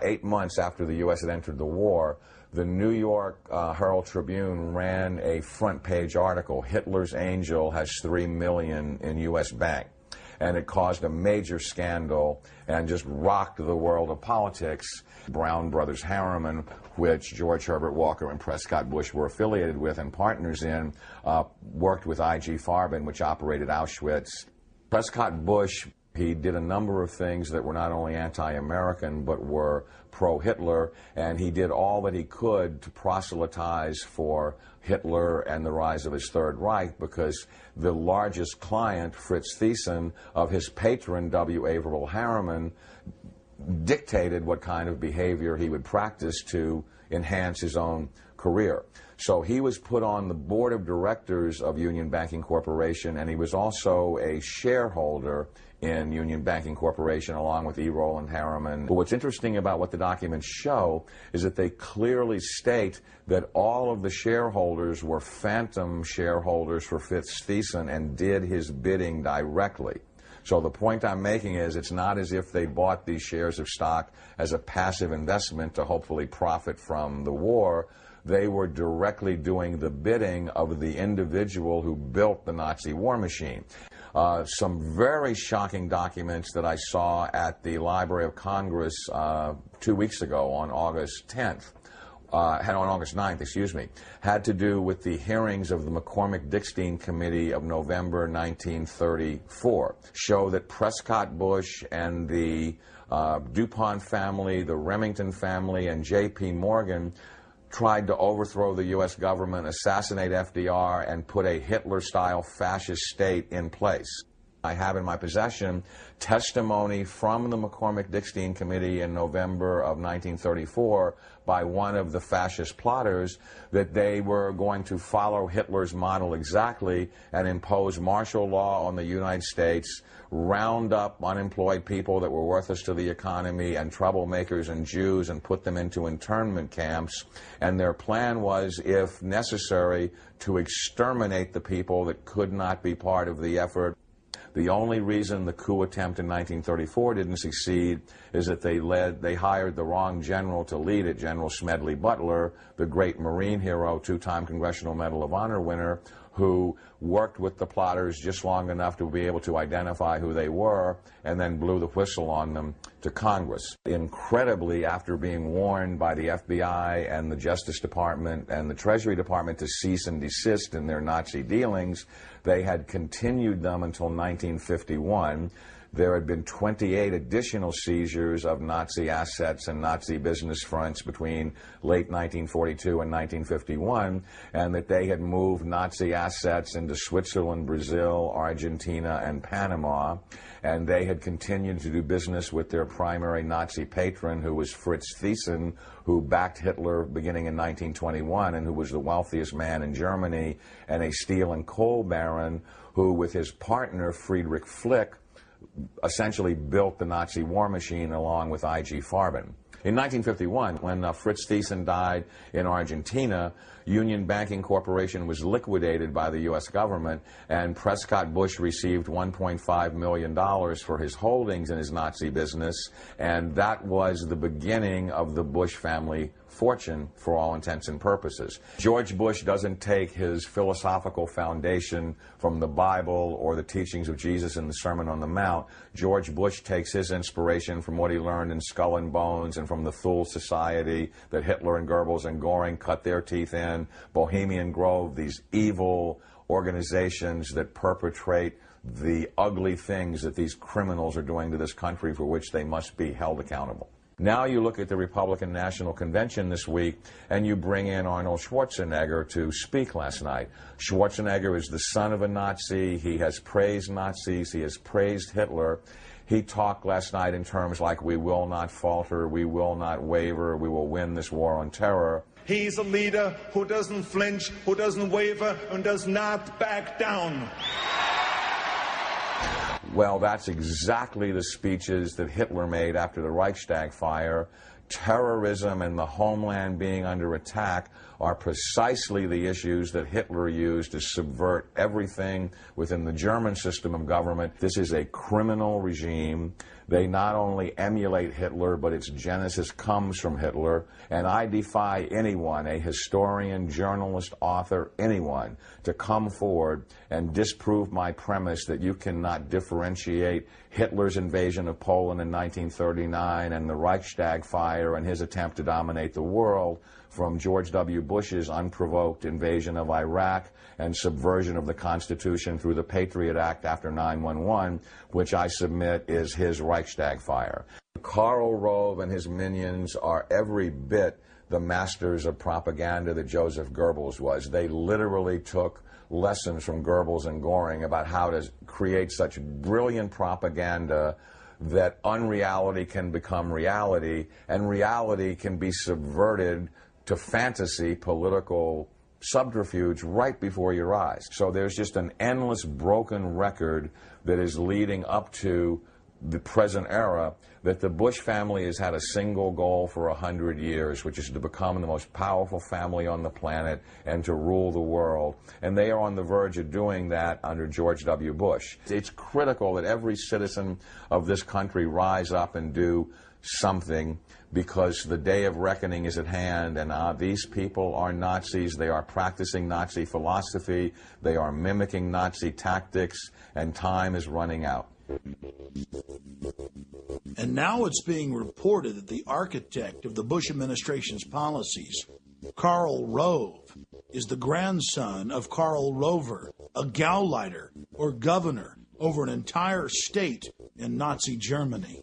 8 months after the U.S. had entered the war, the New York Herald Tribune ran a front-page article, "Hitler's Angel has $3 million in U.S. bank." And it caused a major scandal and just rocked the world of politics. Brown Brothers Harriman, which George Herbert Walker and Prescott Bush were affiliated with and partners in, worked with I.G. Farben, which operated Auschwitz. Prescott Bush, he did a number of things that were not only anti-American but were pro-Hitler, and he did all that he could to proselytize for Hitler and the rise of his Third Reich, because the largest client, Fritz Thyssen, of his patron, W. Averill Harriman, dictated what kind of behavior he would practice to enhance his own career. So he was put on the board of directors of Union Banking Corporation, and he was also a shareholder in Union Banking Corporation along with E. Roland Harriman. But what's interesting about what the documents show is that they clearly state that all of the shareholders were phantom shareholders for Fritz Thyssen and did his bidding directly. So the point I'm making is it's not as if they bought these shares of stock as a passive investment to hopefully profit from the war. They were directly doing the bidding of the individual who built the Nazi war machine. Some very shocking documents that I saw at the Library of Congress 2 weeks ago on August 10th. On August 9th, excuse me, had to do with the hearings of the McCormick-Dickstein Committee of November 1934, show that Prescott Bush and the DuPont family, the Remington family, and J.P. Morgan tried to overthrow the U.S. government, assassinate FDR, and put a Hitler-style fascist state in place. I have in my possession testimony from the McCormick-Dickstein Committee in November of 1934 by one of the fascist plotters that they were going to follow Hitler's model exactly and impose martial law on the United States, round up unemployed people that were worthless to the economy and troublemakers and Jews and put them into internment camps. And their plan was, if necessary, to exterminate the people that could not be part of the effort. The only reason the coup attempt in 1934 didn't succeed is that they hired the wrong general to lead it, General Smedley Butler, the great Marine hero, two-time Congressional Medal of Honor winner, who worked with the plotters just long enough to be able to identify who they were and then blew the whistle on them to Congress. Incredibly, after being warned by the FBI and the Justice Department and the Treasury Department to cease and desist in their Nazi dealings, they had continued them until 1951. There had been 28 additional seizures of Nazi assets and Nazi business fronts between late 1942 and 1951, and that they had moved Nazi assets into Switzerland, Brazil, Argentina, and Panama, and they had continued to do business with their primary Nazi patron, who was Fritz Thyssen, who backed Hitler beginning in 1921 and who was the wealthiest man in Germany, and a steel and coal baron who, with his partner Friedrich Flick, essentially built the Nazi war machine along with I.G. Farben. In 1951, when Fritz Thyssen died in Argentina, Union Banking Corporation was liquidated by the U.S. government, and Prescott Bush received $1.5 million for his holdings in his Nazi business, and that was the beginning of the Bush family fortune for all intents and purposes. George Bush doesn't take his philosophical foundation from the Bible or the teachings of Jesus in the Sermon on the Mount. George Bush takes his inspiration from what he learned in Skull and Bones and from the Thule Society that Hitler and Goebbels and Goring cut their teeth in, Bohemian Grove, these evil organizations that perpetrate the ugly things that these criminals are doing to this country, for which they must be held accountable. Now you look at the Republican National Convention this week, and you bring in Arnold Schwarzenegger to speak last night. Schwarzenegger is the son of a Nazi. He has praised Nazis. He has praised Hitler. He talked last night in terms like, we will not falter, we will not waver, we will win this war on terror. He's a leader who doesn't flinch, who doesn't waver, and does not back down. Well, that's exactly the speeches that Hitler made after the Reichstag fire. Terrorism and the homeland being under attack are precisely the issues that Hitler used to subvert everything within the German system of government. This is a criminal regime They not only emulate Hitler, but its genesis comes from Hitler. And I defy anyone, a historian, journalist, author, anyone, to come forward and disprove my premise that you cannot differentiate Hitler's invasion of Poland in 1939 and the Reichstag fire and his attempt to dominate the world from George W. Bush's unprovoked invasion of Iraq and subversion of the Constitution through the Patriot Act after 9/11, which I submit is his Reichstag fire. Karl Rove and his minions are every bit the masters of propaganda that Joseph Goebbels was. They literally took lessons from Goebbels and Goring about how to create such brilliant propaganda that unreality can become reality, and reality can be subverted to fantasy political subterfuge right before your eyes. So there's just an endless broken record that is leading up to the present era, that the Bush family has had a single goal for 100 years, which is to become the most powerful family on the planet and to rule the world. And they are on the verge of doing that under George W. Bush. It's critical that every citizen of this country rise up and do something, because the day of reckoning is at hand, and these people are Nazis. They are practicing Nazi philosophy. They are mimicking Nazi tactics, and time is running out. And now it's being reported that the architect of the Bush administration's policies, Karl Rove, is the grandson of Karl Rover, a Gauleiter or governor over an entire state in Nazi Germany.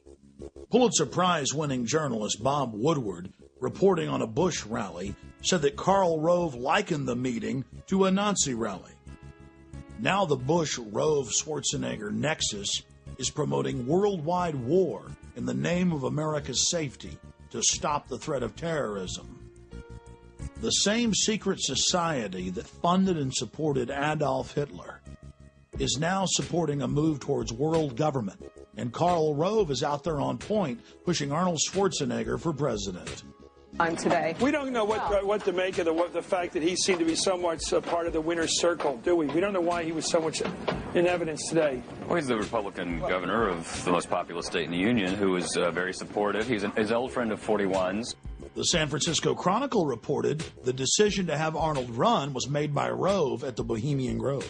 Pulitzer Prize-winning journalist Bob Woodward, reporting on a Bush rally, said that Karl Rove likened the meeting to a Nazi rally. Now the Bush-Rove-Schwarzenegger nexus is promoting worldwide war in the name of America's safety to stop the threat of terrorism. The same secret society that funded and supported Adolf Hitler is now supporting a move towards world government, and Karl Rove is out there on point pushing Arnold Schwarzenegger for president. Today. We don't know what to make of the fact that he seemed to be somewhat part of the winner's circle, do we? We don't know why he was so much in evidence today. Well, he's the Republican governor of the most populous state in the Union, who is very supportive. He's his old friend of 41's. The San Francisco Chronicle reported the decision to have Arnold run was made by Rove at the Bohemian Grove.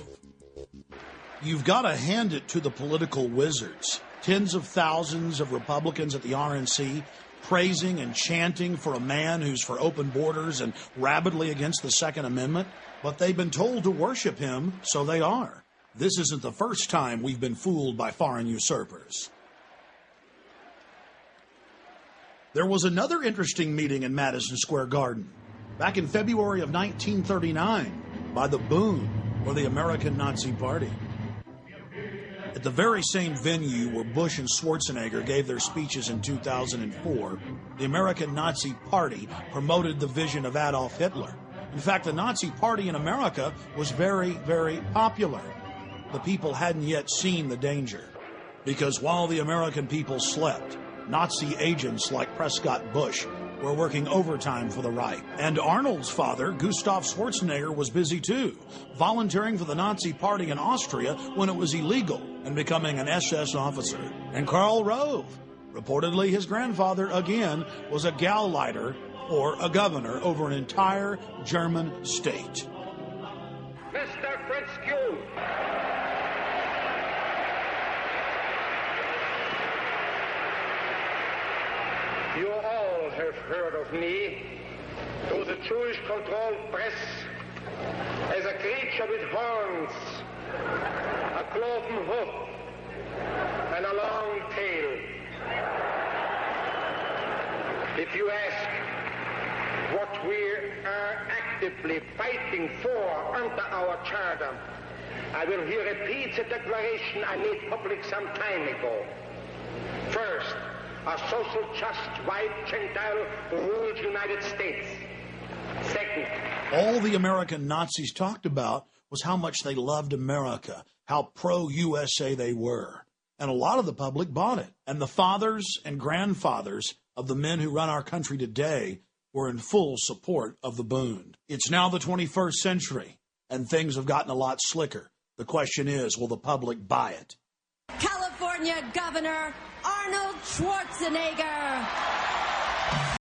You've got to hand it to the political wizards. Tens of thousands of Republicans at the RNC praising and chanting for a man who's for open borders and rabidly against the Second Amendment, but they've been told to worship him, so they are. This isn't the first time we've been fooled by foreign usurpers. There was another interesting meeting in Madison Square Garden back in February of 1939 by the Bund, or the American Nazi Party. At the very same venue where Bush and Schwarzenegger gave their speeches in 2004, the American Nazi Party promoted the vision of Adolf Hitler. In fact, the Nazi Party in America was very, very popular. The people hadn't yet seen the danger, because while the American people slept, Nazi agents like Prescott Bush were working overtime for the Reich. And Arnold's father, Gustav Schwarzenegger, was busy too, volunteering for the Nazi Party in Austria when it was illegal and becoming an SS officer. And Karl Rove, reportedly his grandfather again, was a Gauleiter, or a governor, over an entire German state. Mr. Fitzhugh. You all have heard of me through the Jewish-controlled press as a creature with horns, a cloven hoof, and a long tail. If you ask what we are actively fighting for under our charter, I will here repeat the declaration I made public some time ago. First, a social, just, white, Gentile ruled United States. Second, all the American Nazis talked about was how much they loved America, how pro-USA they were. And a lot of the public bought it. And the fathers and grandfathers of the men who run our country today were in full support of the Bund. It's now the 21st century, and things have gotten a lot slicker. The question is, will the public buy it? California Governor Arnolde Arnold Schwarzenegger.